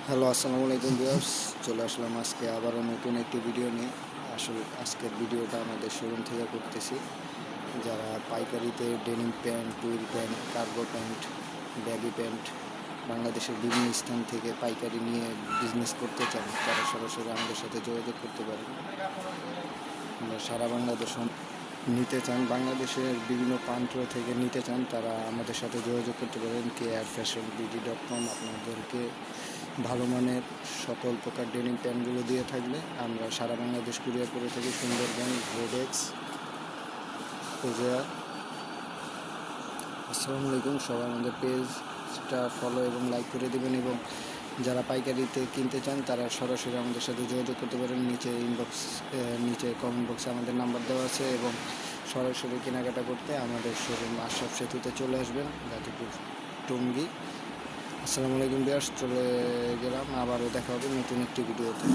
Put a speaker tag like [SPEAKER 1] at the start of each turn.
[SPEAKER 1] Hello, আসসালামু আলাইকুম viewers. চলে আসলাম আজকে আবারও নতুন একটি ভিডিও নিয়ে। আসলে আজকের ভিডিওটা আমাদের শোরুম থেকে করতেছি। যারা পাইকারিতে denim pant, twill pant, cargo pant, baggy pant বাংলাদেশের বিভিন্ন স্থান থেকে পাইকারি নিয়ে বিজনেস করতে চান, তারা সরাসরি আমাদের সাথে যোগাযোগ করতে পারেন। আমরা সারা বাংলাদেশ নিতে চান, বাংলাদেশের বিভিন্ন প্রান্ত থেকে নিতে চান, তারা আমাদের সাথে যোগাযোগ করতে পারেন। KRFashionBD.com আপনাদেরকে ভালো মানের সকল প্রকার ডেনিম প্যান্টগুলো দিয়ে থাকবে। আমরা সারা বাংলাদেশ কুরিয়ার করে থাকি। সুন্দরবন, গ্রেডেক্স, কোরিয়া। আসসালামু আলাইকুম। সবাই আমাদের পেজটা ফলো এবং লাইক করে দেবেন, এবং যারা পাইকারিতে কিনতে চান তারা সরাসরি আমাদের সাথে যোগাযোগ করতে পারেন। নিচে কমেন্ট বক্সে আমাদের নাম্বার দেওয়া আছে, এবং সরাসরি কেনাকাটা করতে আমাদের শোরুম আশরাফ সেতুতে চলে আসবেন, গাজীপুর টঙ্গী। আসসালামু আলাইকুম ভিউয়ার্স, চলে গেলাম। আবারও দেখা হবে নতুন একটি ভিডিওতে।